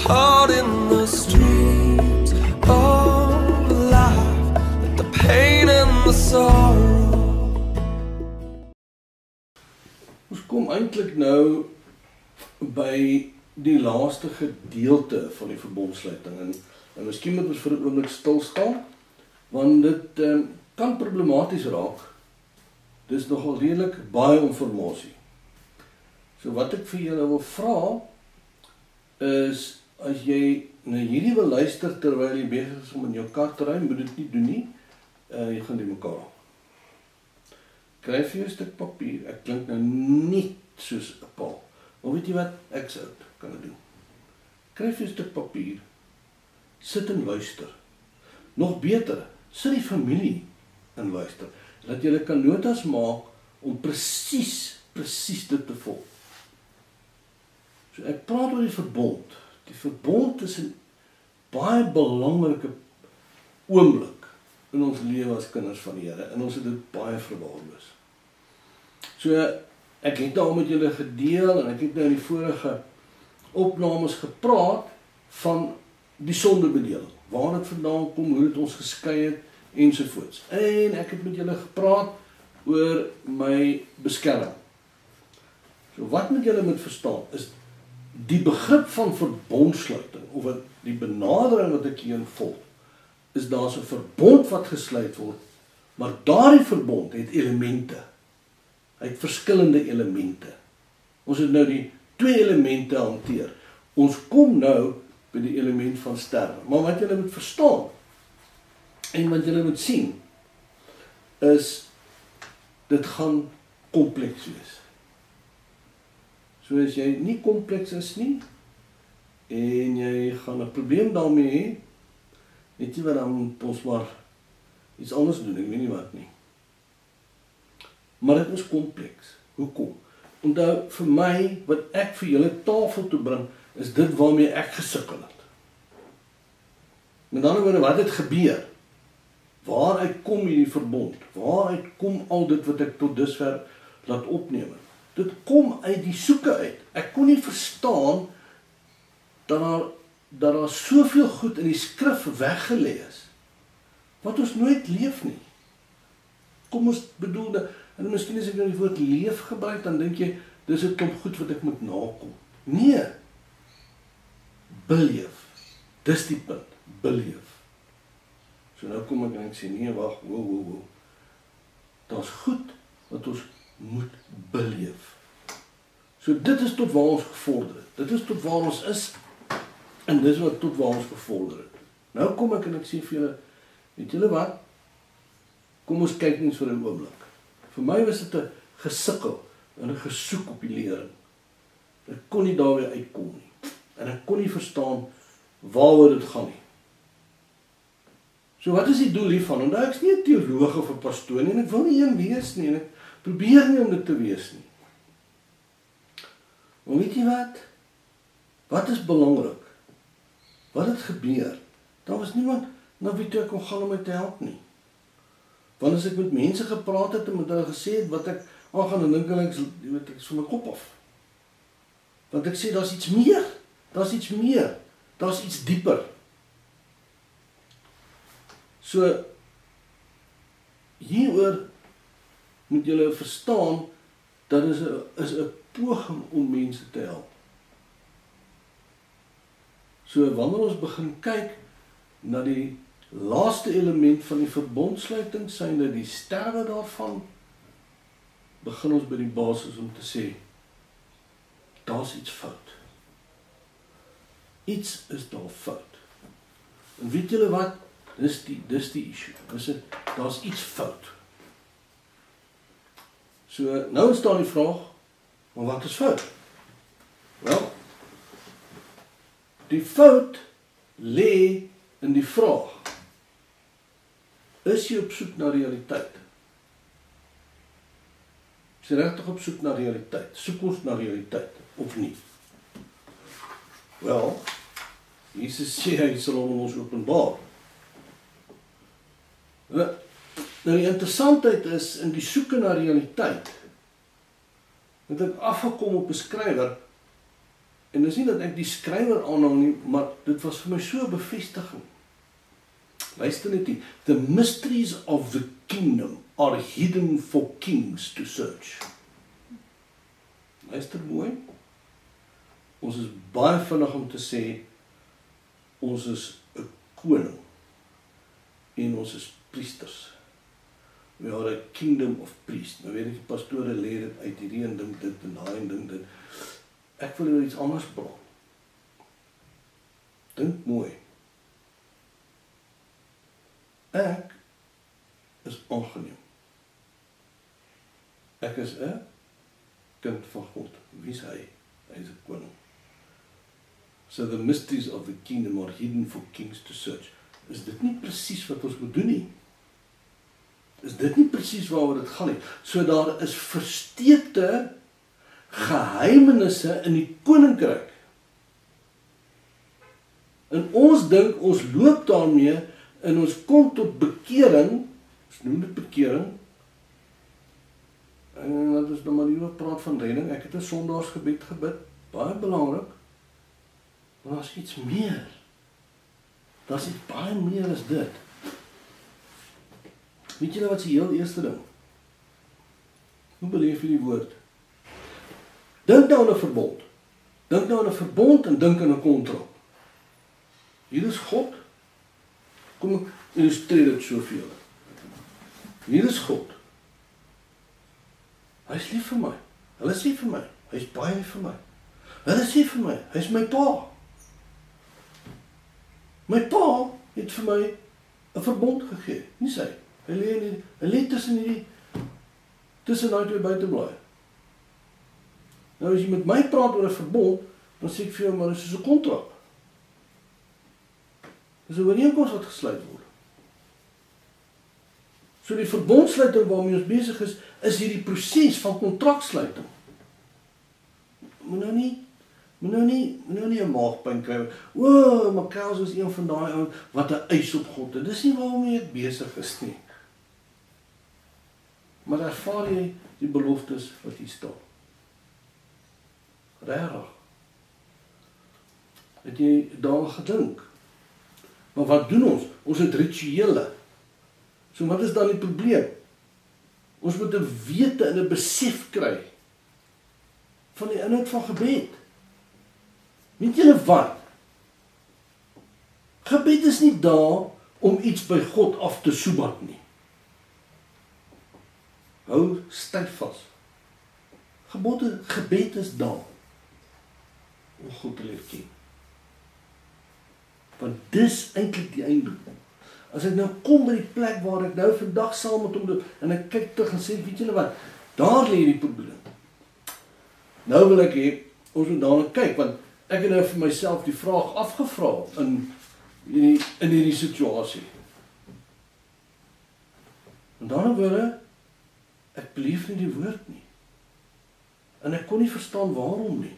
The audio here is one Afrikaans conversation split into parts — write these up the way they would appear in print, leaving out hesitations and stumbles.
caught in the streams of life, like the pain and the sorrow. Ons kom eintlik nou by die laaste gedeelte van die verbondsluiting en miskien moet ons vir 'n oomblik stil staan, want dit kan problematies raak. Dis nogal redelik baie inligting. So wat ek vir julle wil vra is, as jy na hierdie wil luister terwyl jy besig is om in jou kar te ry, moet dit nie doen nie. Jy gaan die mekaar haal. Kry vir jou 'n stuk papier. Ek klink nou nie soos 'n paal. Maar weet jy wat? Ek sou kan dit doen. Kry vir jou 'n stuk papier. Sit en luister. Nog beter, sit die familie en luister. Dat julle kan notas maak om presies dit te volg. So ek praat oor die verbond. Die verbond is 'n baie belangrike oomblik in ons lewe as kinders van die Here, en ons het dit baie verwaarloos. So ek het nou met julle gedeel en ek het nou in die vorige opnames gepraat van die sondebedeling, waar dit vandaan kom, hoe dit ons geskei het ensovoorts. En ek het met julle gepraat oor my beskerming. So wat moet julle moet verstaan is die begrip van verbondsluiting, of die benadering wat ek hier volg, is daar 'n verbond wat gesluit word, maar daardie verbond het elemente. Hy het verskillende elemente. Ons het nou die 2 elemente hanteer. Ons kom nou by die element van sterwe. Maar wat julle moet verstaan, en wat julle moet sien, is dit gaan kompleks wees. So as jy nie kompleks is nie, en jy gaan 'n probleem daarmee hê, weet jy wat, dan moet ons maar iets anders doen, ek weet nie wat nie. Maar dit is kompleks. Hoekom? Onthou, vir my, wat ek vir julle tafel toe bring, is dit waarmee ek gesukkel het. Met ander woorde, wat het gebeur? Waaruit kom hierdie verbond? Waaruit kom al dit wat ek tot dusver laat opneem? Dit kom uit die soeke uit. Ek kon nie verstaan dat daar soveel goed in die skrif weggelê is, wat ons nooit leef nie. Kom ons bedoel, en miskien as ek nou die woord leef gebruik, dan dink jy, dis 'n klomp goed wat ek moet nakom. Nee, beleef. Dis die punt, beleef. So nou kom ek en ek sê, nee, wag, wow. Daar's goed wat ons moet beleef. So dit is tot waar ons gevorder het. Dit is tot waar ons is, en dis wat tot waar ons gevorder het. Nou kom ek en ek sê vir julle, weet julle wat? Kom ons kyk eens vir 'n oomblik. Vir my was dit 'n gesukkel en 'n gesoek op die lering. Ek kon nie daarby uitkom nie. En ek kon nie verstaan waaroor dit gaan nie. So wat is die doel hiervan? Want ek is nie 'n teoloog of 'n pastoor nie, en ek wil nie een wees nie, en ek probeer nie om dit te wees nie. Maar weet jy wat? Wat is belangrik? Wat het gebeur? Daar was niemand na wie toe ek kon gaan om my te help nie. Want as ek met mense gepraat het en met hulle gesê het wat ek aangaan, dan dink hulle ek is van my kop af. Want ek sê daar's iets meer. Daar's iets meer. Daar's iets dieper. So hieroor moet julle verstaan dat is 'n poging om mense te help. So wanneer ons begin kyk na die laaste element van die verbondsluiting, synde die sterwe daarvan, begin ons by die basis om te sê, daar's iets fout. Iets is daar fout. En weet julle wat? Dis die issue. Daar's iets fout. So nou staan die vraag, maar wat is fout? Wel, die fout lê in die vraag, is jy op soek na realiteit? Is jy regtig op soek na realiteit? Soek ons na realiteit, of nie? Wel, Jesus sê hy sal hom ons openbaar. Nou die interessantheid is, in die soeke na realiteit, het ek afgekom op 'n skrywer, En dis nie dat ek die skrywer aanhang nie, maar dit was vir my so 'n bevestiging. Luister net hier. The mysteries of the kingdom are hidden for kings to search. Luister mooi. Ons is baie vinnig om te sê, ons is 'n koning. En ons is priesters. We are a kingdom of priests. Nou weet ek, die pastore leer dit uit, hierdie en dink dit, en daai en dink dit. Ek wil oor iets anders praat. Dink mooi. Ek is aangeneem. Ek is 'n kind van God. Wie is hy? Hy is 'n koning. So the mysteries of the kingdom are hidden for kings to search. Is dit nie presies wat ons moet doen nie? Is dit nie presies waaroor dit gaan nie? So daar is versteekte geheimenisse in die koninkryk. En ons dink ons loop daarmee en ons kom tot bekering, ons noem dit bekering. En dat ons nou maar nie praat van redding. Ek het 'n Sondagsgebed gebid, baie belangrik. Maar daar's iets meer. Daar's iets baie meer as dit. Weet julle wat is die heel eerste ding? Hoe beleef jy die woord? Dink nou aan 'n verbond. Dink nou aan 'n verbond en dink aan 'n kontrak. Hier is God. Kom ek illustreer dit soveel. Hier is God. Hy is lief vir my. Hulle is lief vir my. Hy is baie lief vir my. Hulle is lief vir my. Hy is my pa. My pa het vir my 'n verbond gegee. Nie sy. Hy lê tussen daai twee buiteblaaie. Nou as jy met my praat oor 'n verbond, dan sê ek vir jou, maar dit is soos 'n kontrak. Dis 'n ooreenkoms wat gesluit word. So die verbondsluiting waarmee ons besig is hierdie proses van kontraksluiting. Moet nou nie 'n maagpyn kry. O, Makels is een van daai ou wat 'n eis op God het. Dis nie waarmee ek besig is nie. Maar ervaar jy die beloftes wat hier staan? Regtig. Het jy daaraan gedink? Maar wat doen ons? Ons het rituele. So wat is dan die probleem? Ons moet 'n wete en 'n besef kry van die inhoud van gebed. Weet julle wat? Gebed is nie daar om iets by God af te soebat nie. Hou styf vas. Gebed is daar om God te leer ken. Want dis eintlik die einddoel. As ek nou kom by die plek waar ek nou vandag saam met hom loop en ek kyk terug en sê, weet julle wat? Daar lê die probleem. Nou wil ek hê ons moet daarna kyk, want ek het nou vir myself die vraag afgevra in hierdie situasie. En daarom word ek beleef nie die woord nie. En ek kon nie verstaan waarom nie.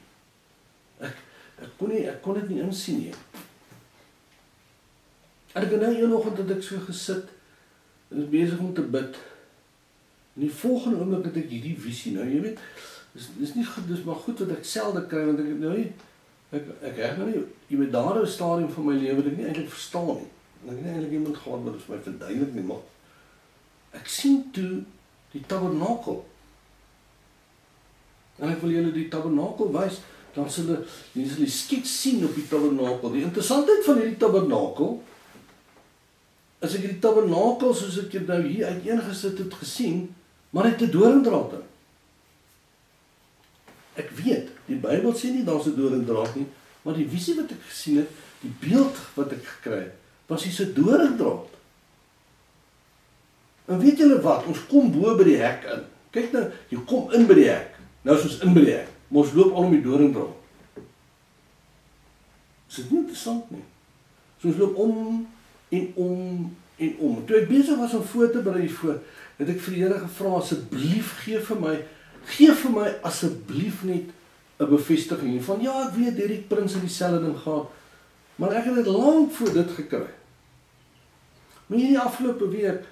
Ek kon dit nie insien nie. En ek het nou eenoggend dat ek so gesit en is besig om te bid. En die volgende oomblik het ek hierdie visie. Nou jy weet, dis nie goed, dis maar goed wat ek selde kry, want ek nou nie ek reg nou nie, jy weet daar 'n stadium van my lewe wat ek nie eintlik verstaan nie. Ek het nie eintlik iemand gehad wat vir my verduidelik nie, maar ek sien toe die tabernakel. En ek wil julle die tabernakel wys, dan sal julle skiets sien op die tabernakel. Die interessantheid van hierdie tabernakel, as ek die tabernakel soos ek dit nou hier uiteengesit het gesien, maar ek het 'n doringdraad in. Ek weet, die Bybel sê nie daar's 'n doringdraad nie, maar die visie wat ek gesien het, die beeld wat ek gekry het, was hier 'n doringdraad. En weet julle wat, ons kom bo by die hek in. Kyk nou, jy kom in by die hek. Nou is ons in by die hek, maar ons loop al om die doringdraad. Is dit nie interessant nie? So ons loop om en om en om. Toe ek besig was om voor te berei voor, het ek vir die Here gevra, asseblief gee vir my asseblief net 'n bevestiging van, ja, ek weet hierdie prins en dieselfde ding gaan, maar ek het dit lank voor dit gekry. Maar hierdie afgelope week,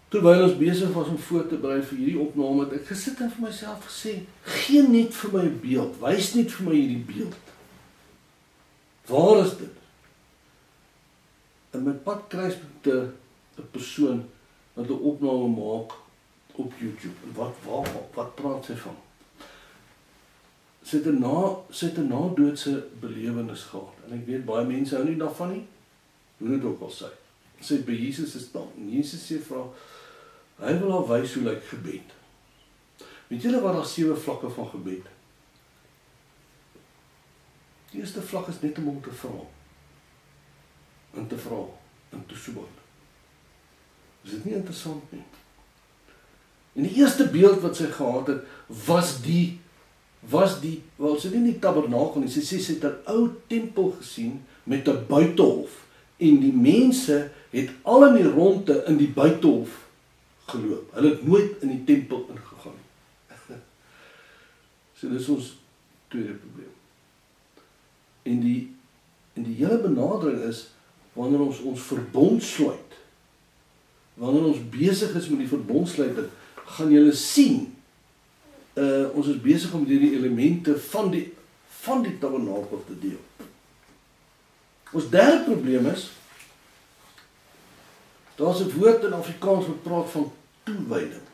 Terwyl ons besig was om voor te berei vir hierdie opname, het ek gesit en vir myself gesê, gee net vir my 'n beeld, wys net vir my hierdie beeld. Waar is dit? In my pad kruis met 'n persoon wat 'n opname maak op YouTube. En wat praat sy van? Sy het 'n na-doodse belewenis gehad. En ek weet baie mense hou nie daarvan nie. Hoe dit ook al sy. Sy het by Jesus gestaan. En Jesus sê vir haar, hy wil haar wys hoe lyk gebed. Weet julle wat daar 7 vlakke van gebed? Die eerste vlak is net om te vra. En te vra. En te soek. Is dit nie interessant nie? En die eerste beeld wat sy gehad het, was die, wel sy het nie die tabernakel nie, sy het 'n ou tempel gesien met 'n buitehof, en die mense het al in die rondte in die buitehof geloop. Hulle het nooit in die tempel ingegaan nie. So dis ons tweede probleem. En die hele benadering is, wanneer ons verbond sluit, wanneer ons besig is met die verbondsluiting, gaan julle sien, ons is besig om die elemente van die tabernakel te deel. Ons derde probleem is, daar is 'n woord in Afrikaans wat praat van toewyding.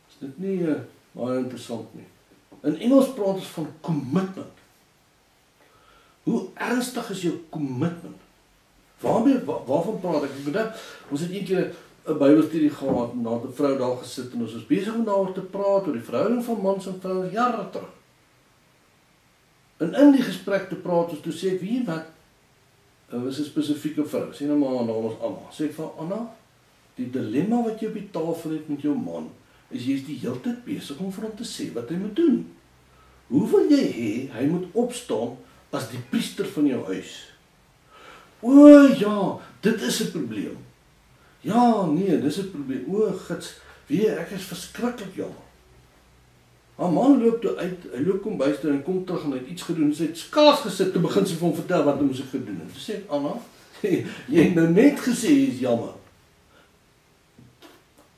Is dit nie baie interessant nie? In Engels praat ons van commitment. Hoe ernstig is jou commitment? Waarvan praat ek? Ek bedoel, ons het een keer 'n Bybelstudie gehad, en daar het 'n vrou daar gesit, en ons was besig om daaroor te praat, oor die verhouding van mans en vrouens, jare terug. En in die gesprek te praat, toe sê ek, weet wat, was 'n spesifieke vrou, sê nou maar, naam is Anna, sê ek van, Anna, die dilemma wat jy op die tafel het met jou man, is jy is die hele tyd besig om vir hom te sê wat hy moet doen. Hoe wil jy hê, hy moet opstaan as die priester van jou huis? O ja, dit is 'n probleem. Ja, nee, dis 'n probleem. O, gits, ek is verskriklik jammer. Haar man loop toe uit, hy loop kombuis toe en kom terug en hy het iets gedoen. Sy het skaars gesit te begin sy vir hom vertel wat hy moes gedoen het. Toe sê ek, Anna, jy het nou net gesê jy is jammer.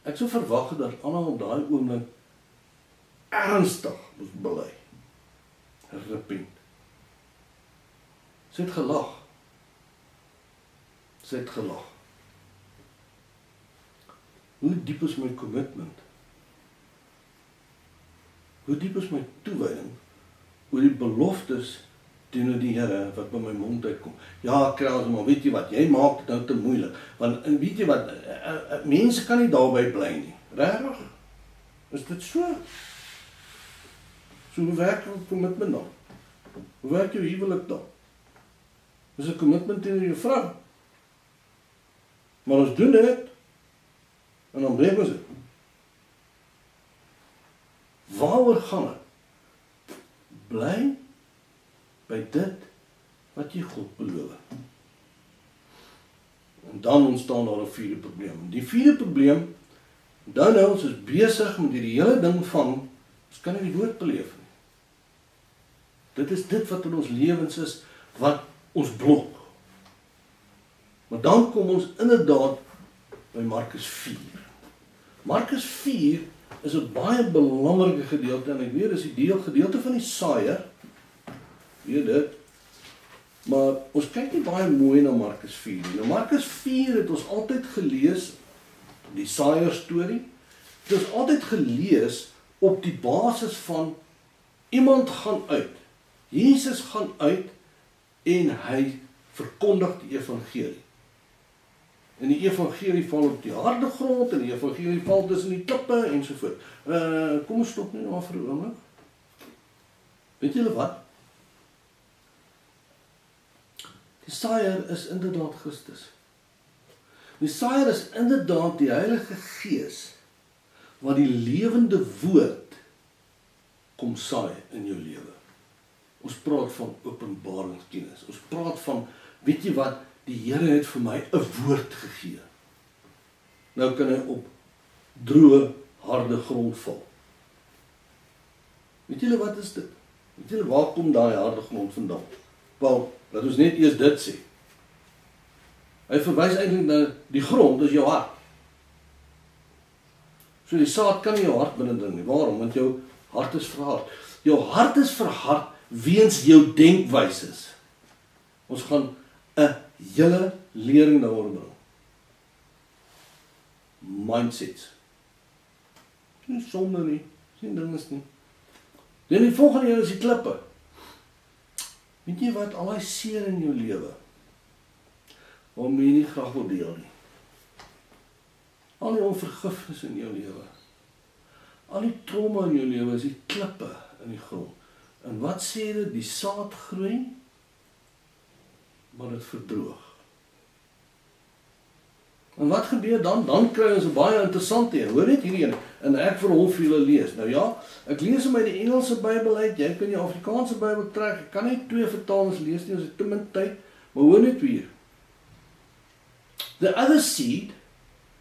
Ek sou verwag het dat Anna op daai oomblik ernstig moes bely. Repent. Sy het gelag. Sy het gelag. Hoe diep is my commitment? Hoe diep is my toewyding oor die beloftes teenoor die Here wat by my mond uitkom? Ja, Kraus, maar weet jy wat, jy maak dit nou te moeilik. Want weet jy wat, mense kan nie daarby bly nie. Regtig? Is dit so? So hoe werk jou commitment dan? Hoe werk jou huwelik dan? Dis 'n commitment teenoor jou vrou. Maar ons doen dit, en dan breek ons dit. Waaroor gaan het? Bly by dit wat jy God beloof. En dan ontstaan daar 'n vierde probleem. Die vierde probleem, dan nou, ons is besig met die hele ding van, ons kan nie die woord beleef nie. Dit is dit wat in ons lewens is, wat ons blok. Maar dan kom ons inderdaad by Markus 4. Markus 4 is 'n baie belangrike gedeelte, en ek weet, is die gedeelte van die saaier, weet dit, maar ons kyk nie baie mooi na Markus 4 nie. Nou Markus 4 het ons altyd gelees, die saaier storie, het ons altyd gelees op die basis van, iemand gaan uit, Jesus gaan uit, en hy verkondig die evangelie. En die evangelie val op die harde grond, en die evangelie val tussen die klippe, ensovoort. Kom ons stop nie maar vir 'n oomblik. Weet julle wat? Die saaier is inderdaad Christus. Die saaier is inderdaad die Heilige Gees, wat die lewende woord kom saai in jou lewe. Ons praat van openbaringskennis. Ons praat van, weet jy wat, die Here het vir my 'n woord gegee. Nou kan hy op droë, harde grond val. Weet julle wat is dit? Weet julle waar kom daai harde grond vandaan? Wel, laat ons net eers dit sê. Hy verwys eintlik na die grond, is jou hart. So die saad kan nie jou hart binnendring nie. Waarom? Want jou hart is verhard. Jou hart is verhard weens jou denkwyses. Ons gaan 'n hele lering daaroor bring. Mindsets. Nie sonde nie, sien dinges nie. Dan die volgende een is die klippe. Weet jy wat, al die seer in jou lewe, waarom jy nie graag wil deel nie. Al die onvergifnis in jou lewe, al die trauma in jou lewe is die klippe in die grond. En wat sê dit? Die saad groei, maar dit verdroog. En wat gebeur dan? Dan kry ons 'n baie interessante een. Hoor net hierdie een, en ek vir hom vir julle lees. Nou ja, ek lees hom uit die Engelse Bybel uit, jy kan die Afrikaanse Bybel trek, ek kan nie 2 vertalings lees nie, ons het te min tyd, maar hoor net hier. The other seed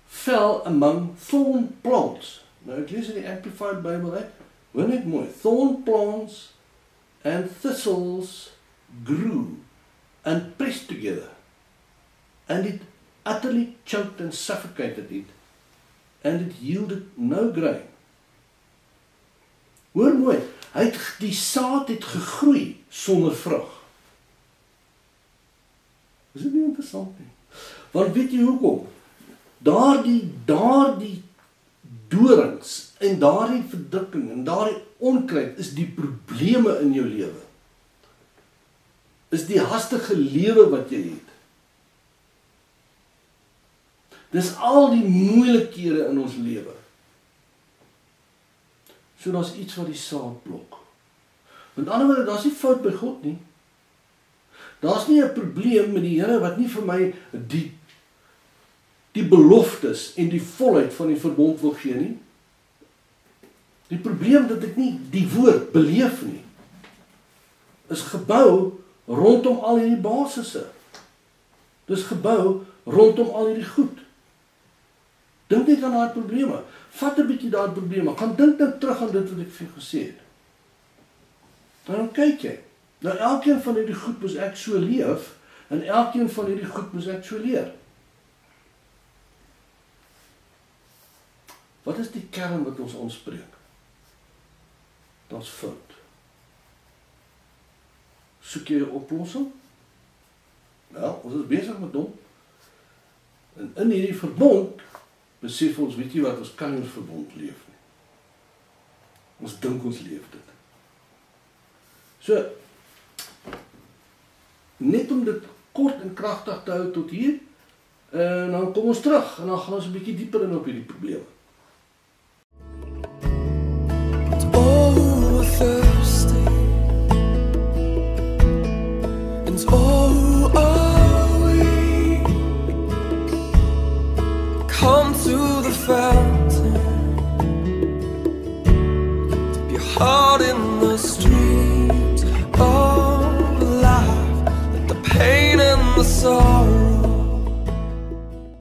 fell among thorn plants. Nou ek lees in die Amplified Bybel uit, hoor net mooi, thorn plants and thistles grew and pressed together, and it utterly choked and suffocated it, and it yielded no grain. Hoor mooi, die saad het gegroei sonder vrug. Is dit nie interessant nie? Want weet jy hoekom? Daardie dorings en daardie verdrukking en daardie onkruid is die probleme in jou lewe. Is die hastige lewe wat jy het. Dis al die moeilikhede in ons lewe. So daar's iets wat die saad blok. Met ander woorde, daar's nie fout by God nie. Daar's nie 'n probleem met die Here wat nie vir my die beloftes en die volheid van die verbond wil gee nie. Die probleem dat ek nie die woord beleef nie, is gebou rondom al hierdie basisse. Dis gebou rondom al hierdie goed. Dink net aan daai probleme. Vat 'n bietjie daai probleme. Gaan dink terug aan dit wat ek vir jou gesê het. Dan kyk jy. Nou elkeen van hierdie goed moes ek so leef en elkeen van hierdie goed moes ek so leer. Wat is die kern wat ons aanspreek? Daar's fout. Soek jy 'n oplossing? Wel, ons is besig met hom. En in hierdie verbond besef ons, weet jy wat, ons kan nie ons verbond leef nie. Ons dink ons leef dit. So, net om dit kort en kragtig te hou tot hier, en dan kom ons terug, en dan gaan ons 'n bietjie dieper in op hierdie probleme. Thirsty, and oh, are we come to the fountain, dip your heart in the streams of life, let the pain and the sorrow